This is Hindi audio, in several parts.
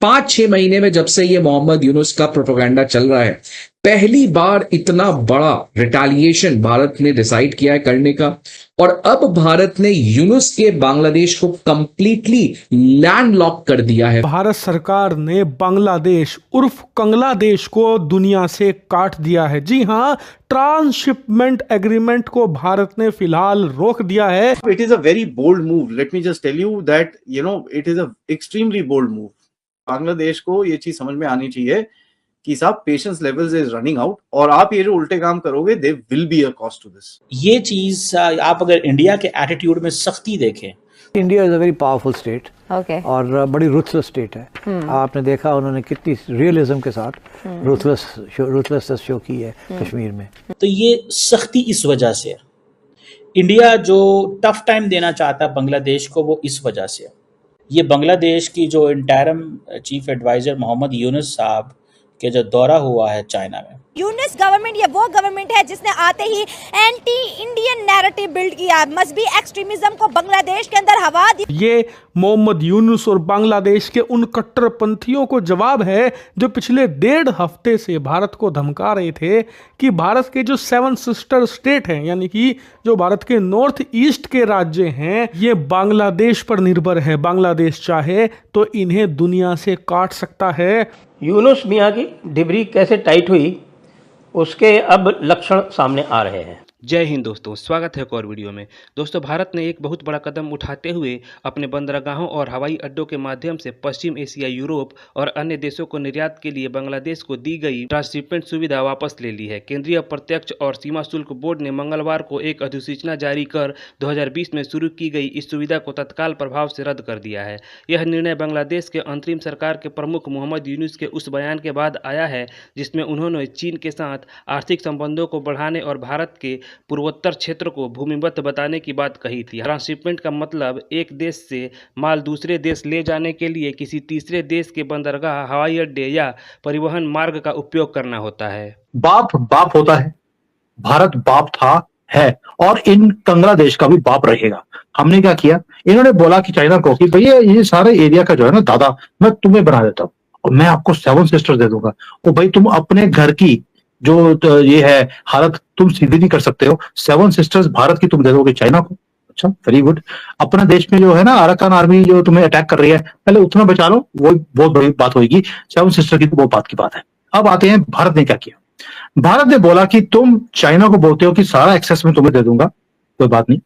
5-6 महीने में जब से ये मोहम्मद यूनुस का प्रोपेगेंडा चल रहा है, पहली बार इतना बड़ा रिटालिएशन भारत ने डिसाइड किया है करने का। और अब भारत ने यूनुस के बांग्लादेश को कंप्लीटली लैंडलॉक कर दिया है। भारत सरकार ने बांग्लादेश उर्फ कंगलादेश को दुनिया से काट दिया है। जी हाँ, ट्रांसशिपमेंट एग्रीमेंट को भारत ने फिलहाल रोक दिया है। It is a very bold move. Let me just tell you that, it is a extremely bold move. Bangladesh को ये चीज समझ में आनी चाहिए कि साहब patience levels is running out, और आप ये जो उल्टे काम करोगे they will be a cost to this. ये चीज आप अगर इंडिया के एटीट्यूड में सख्ती देखें, India is a very powerful state और बड़ी रूथलेस स्टेट है। आपने देखा उन्होंने कितनी रियलिज्म के साथ रूथलेसनेस शो की है कश्मीर में। तो ये सख्ती इस वजह से है। इंडिया जो टफ टाइम देना चाहता है बांग्लादेश को, वो इस वजह से है। ये बांग्लादेश की जो interim chief adviser Mohammad Yunus साहब के जो दौरा हुआ है चाइना में, यूनुस गवर्नमेंट ये वो गवर्नमेंट है जिसने आते ही एंटी इंडियन नैरेटिव बिल्ड किया, मजहबी एक्सट्रीमिज्म को बांग्लादेश के अंदर हवा दी। ये मोहम्मद यूनुस और बांग्लादेश के उन कट्टरपंथियों को जवाब है जो पिछले 1.5 हफ्ते से भारत को धमका रहे थे कि भारत के जो 7 सिस्टर स्टेट हैं, यानी कि जो भारत के नॉर्थ ईस्ट के राज्य हैं, ये बांग्लादेश पर निर्भर है। बांग्लादेश चाहे तो इन्हें दुनिया से काट सकता है। यूनुस मियां की डिबरी कैसे टाइट हुई, उसके अब लक्षण सामने आ रहे हैं। जय हिंद दोस्तों, स्वागत है एक और वीडियो में। दोस्तों, भारत ने एक बहुत बड़ा कदम उठाते हुए अपने बंदरगाहों और हवाई अड्डों के माध्यम से पश्चिम एशिया, यूरोप और अन्य देशों को निर्यात के लिए बांग्लादेश को दी गई ट्रांसशिपमेंट सुविधा वापस ले ली है। केंद्रीय अप्रत्यक्ष और सीमा शुल्क बोर्ड ने मंगलवार को एक अधिसूचना जारी कर 2020 में शुरू की गई इस सुविधा को तत्काल प्रभाव से रद्द कर दिया है। यह निर्णय बांग्लादेश के अंतरिम सरकार के प्रमुख मोहम्मद यूनुस के उस बयान के बाद आया है जिसमें उन्होंने चीन के साथ आर्थिक संबंधों को बढ़ाने और भारत के पूर्वोत्तर क्षेत्र को भूमिबद्ध बताने की बात कही थी। ट्रांसशिपमेंट का मतलब एक देश से माल दूसरे देश ले जाने के लिए किसी तीसरे देश के बंदरगाह, हवाई अड्डे या परिवहन मार्ग का उपयोग करना होता है। बाप बाप होता है, भारत बाप था, है और इन बांग्लादेश का भी बाप रहेगा। हमने क्या किया, इन्होंने बोला कि चाइना को कि भैया ये सारे एरिया का जो है ना दादा, मैं तुम्हें बना देता हूँ और मैं आपको 7 सिस्टर दे दूंगा। और भाई तुम अपने घर की जो ये है हालत तुम सीधी नहीं कर सकते हो, 7 सिस्टर्स भारत की तुम दे दोगे चाइना को। अच्छा, वेरी गुड। अपना देश में जो है ना अराकान आर्मी जो तुम्हें अटैक कर रही है, पहले उतना बचा लो, वो बहुत बड़ी बात होगी। 7 सिस्टर की तो वो बात की बात है। अब आते हैं भारत ने क्या किया। भारत ने बोला कि तुम चाइना को बोलते हो कि सारा एक्सेस में तुम्हें दे दूंगा, कोई बात नहीं।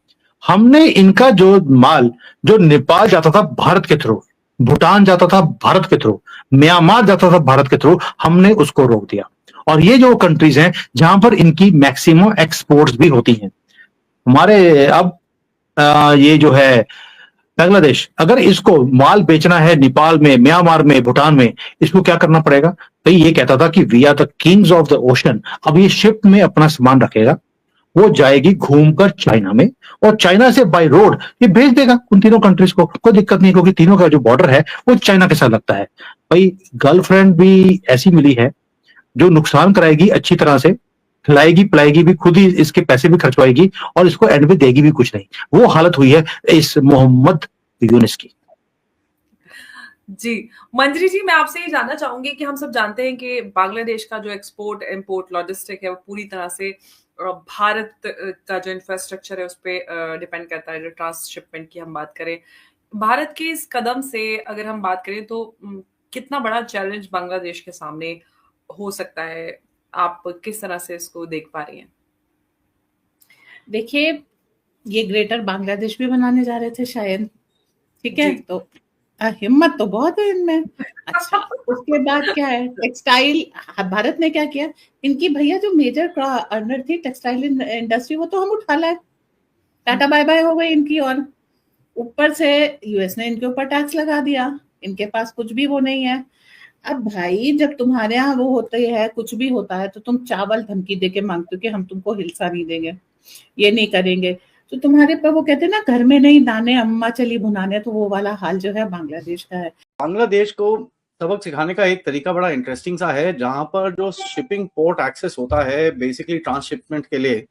हमने इनका जो माल जो नेपाल जाता था भारत के थ्रू, भूटान जाता था भारत के थ्रू, म्यांमार जाता था भारत के थ्रू, हमने उसको रोक दिया। और ये जो कंट्रीज हैं जहां पर इनकी मैक्सिमम एक्सपोर्ट्स भी होती हैं हमारे, अब ये जो है बांग्लादेश, अगर इसको माल बेचना है नेपाल में, म्यांमार में, भूटान में, इसको क्या करना पड़ेगा। भाई ये कहता था कि we are the kings of the ocean. अब ये शिप में अपना सामान रखेगा, वो जाएगी घूमकर चाइना में और चाइना से बाय रोड ये भेज देगा उन तीनों कंट्रीज को। कोई दिक्कत नहीं, क्योंकि तीनों का जो बॉर्डर है वो चाइना के साथ लगता है। भाई गर्लफ्रेंड भी ऐसी मिली है जो नुकसान कराएगी, अच्छी तरह से खिलाएगी पिलाएगी भी, खुद ही इसके पैसे भी खर्चवाएगी और इसको एंड में देगी भी कुछ नहीं। वो हालत हुई है इस मोहम्मद यूनुस की। जी मंजरी जी, मैं आपसे ये जानना चाहूंगी कि हम सब जानते हैं कि बांग्लादेश का जो एक्सपोर्ट इंपोर्ट लॉजिस्टिक है वो पूरी तरह से भारत का जो इंफ्रास्ट्रक्चर है उस पर डिपेंड करता है। जो ट्रांसशिपमेंट की हम बात करें, भारत के इस कदम से अगर हम बात करें तो कितना बड़ा चैलेंज बांग्लादेश के सामने हो सकता है, आप किस तरह से इसको देख पा रही हैं? देखिए, ये ग्रेटर बांग्लादेश भी बनाने जा रहे थे शायद, ठीक है, तो हिम्मत तो बहुत है इनमें। अच्छा, उसके बाद क्या है, टेक्सटाइल, भारत ने क्या किया, इनकी भैया जो मेजर अर्नर थी टेक्सटाइल इंडस्ट्री, वो तो हम उठा लाए, टाटा बाय बाय हो गई इनकी। और ऊपर से यूएस ने इनके ऊपर टैक्स लगा दिया, इनके पास कुछ भी वो नहीं है। अब भाई जब तुम्हारे यहाँ वो होते है, कुछ भी होता है, तो तुम चावल धमकी देके मांगते हो कि हम तुमको हिलसा नहीं देंगे, ये नहीं करेंगे, तो तुम्हारे पर वो कहते हैं ना, घर में नहीं दाने अम्मा चली भुनाने, तो वो वाला हाल जो है बांग्लादेश का है। बांग्लादेश को सबक सिखाने का एक तरीका बड़ा इंटरेस्टिंग सा है, जहां पर जो शिपिंग पोर्ट एक्सेस होता है बेसिकली ट्रांसशिपमेंट के लिए,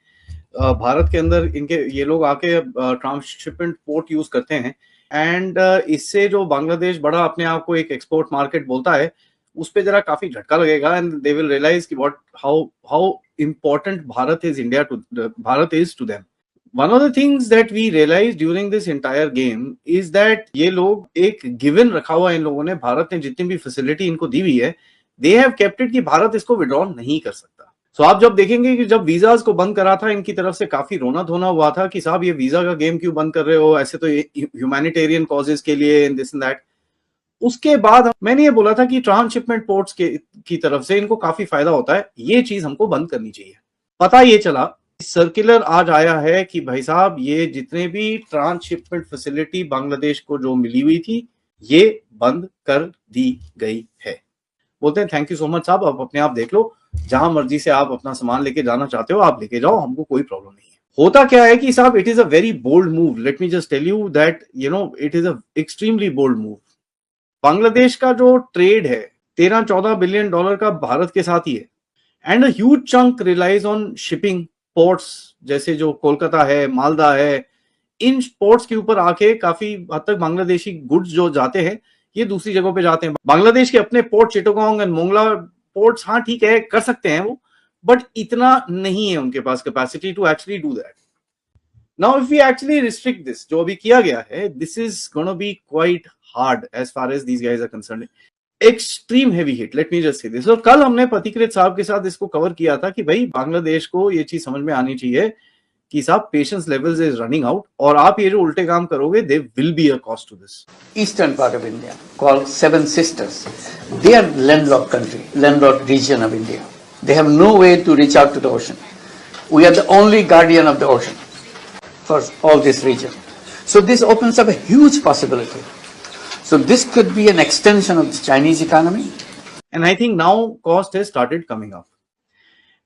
भारत के अंदर इनके ये लोग आके ट्रांसशिपमेंट पोर्ट यूज करते हैं। एंड इससे जो बांग्लादेश बड़ा अपने आप को एक एक्सपोर्ट मार्केट बोलता है, उस पे जरा काफी झटका लगेगा एंड दे विल रियलाइज कि what how important Bharat is to them. One of the things that we realized during this entire game is that ये लोग एक गिवन रखा हुआ है इन लोगों ने, भारत ने जितनी भी फैसिलिटी इनको दी हुई है, they have kept it कि भारत इसको विड्रॉ नहीं कर सकता. So आप जब देखेंगे कि जब वीजाज को बंद करा था, इनकी तरफ से काफी रोना धोना हुआ था कि साहब ये वीजा का गेम क्यों बंद कर रहे हो, ऐसे तो ह्यूमैनिटेरियन कॉजेज के लिए एंड दिस एंड दैट. उसके बाद मैंने ये बोला था कि ट्रांसशिपमेंट पोर्ट्स की तरफ से इनको काफी फायदा होता है, ये चीज हमको बंद करनी चाहिए. पता ये चला, सर्कुलर आज आया है कि भाई साहब ये जितने भी ट्रांसशिपमेंट फैसिलिटी बांग्लादेश को जो मिली हुई थी, ये बंद कर दी गई है. बोलते हैं थैंक यू सो मच साहब, आप अपने आप देख लो, जहां मर्जी से आप अपना सामान लेके जाना चाहते हो आप लेके जाओ, हमको कोई प्रॉब्लम नहीं है. होता क्या है कि साहब it is a very bold move. Let me just tell you that it is a extremely bold move. Bangladesh का जो ट्रेड है 13-14 बिलियन डॉलर का भारत के साथ ही है, and a huge chunk relies on shipping. Ports जैसे जो कोलकाता है, मालदा है, इन पोर्ट्स के ऊपर आके काफी हद तक बांग्लादेशी गुड्स जो जाते हैं ये दूसरी जगहों पे जाते हैं. बांग्लादेश के अपने port Chittagong and Mongla ports, हाँ ठीक है कर सकते हैं वो, बट इतना नहीं है उनके पास capacity to actually do that. Now if we actually restrict this, जो अभी किया गया है, this is gonna be quite hard as far as these guys are concerned. Extreme heavy hit, let me just say this. और कल हमने पथिकृत साहब के साथ इसको कवर किया था कि भाई बांग्लादेश को ये चीज समझ में आनी चाहिए कि साहब patience levels is running out, और आप ये जो उल्टे काम करोगे they will be a cost to this. Eastern part of India called Seven Sisters, they are landlocked country, landlocked region of India. They have no way to reach out to the ocean. We are the only guardian of the ocean for all this region. So this opens up a huge possibility. So this could be an extension of the Chinese economy. And I think now cost has started coming up.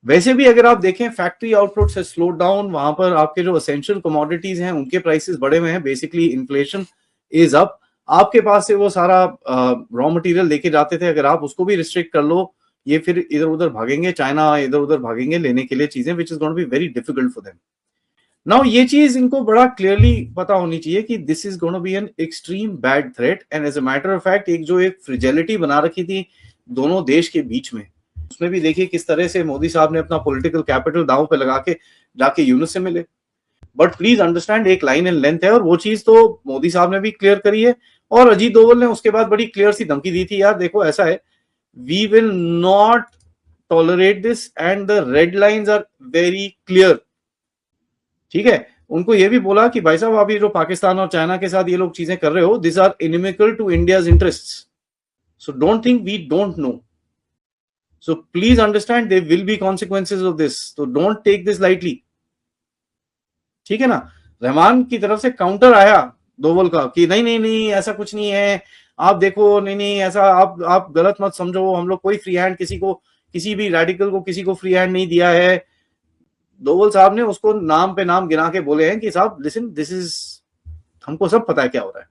वैसे भी अगर आप देखें factory output has slowed down, वहां पर आपके जो essential commodities हैं उनके prices बढ़े हुए हैं. Basically inflation is up. आपके पास से वो सारा रॉ मटेरियल लेके जाते थे, अगर आप उसको भी रिस्ट्रिक्ट कर लो, ये फिर इधर उधर भागेंगे, चाइना इधर उधर भागेंगे लेने के लिए चीजें, which is going to be very difficult for them. Now ये चीज इनको बड़ा क्लियरली पता होनी चाहिए कि this is going to be an extreme bad threat. And as a matter of fact एक फ्रिजिलिटी बना रखी थी दोनों देश के बीच में, उसमें भी देखिए किस तरह से मोदी साहब ने अपना पॉलिटिकल कैपिटल दांव पे लगा के जाके यूनुस से मिले. बट प्लीज अंडरस्टैंड एक लाइन एंड लेंथ है, और वो चीज तो मोदी साहब ने भी क्लियर करी है, और अजीत डोवल ने उसके बाद बड़ी क्लियर सी धमकी दी थी, यार देखो ऐसा है, we will not tolerate this and the red lines are very clear. ठीक है, उनको ये भी बोला कि भाई साहब आप ये जो पाकिस्तान और चाइना के साथ ये लोग चीजें कर रहे हो, this are inimical to India's interests, so don't think we don't know. So please understand there will be consequences of this. So don't take this lightly. ठीक है ना. रहमान की तरफ से काउंटर आया डोवल का कि नहीं नहीं नहीं ऐसा कुछ नहीं है, आप देखो नहीं नहीं ऐसा आप गलत मत समझो, हम लोग कोई फ्री हैंड किसी भी रेडिकल को किसी को फ्री हैंड नहीं दिया है. डोवल साहब ने उसको नाम पे नाम गिना के बोले हैं कि साहब लिसन, दिस इज, हमको सब पता है क्या हो रहा है.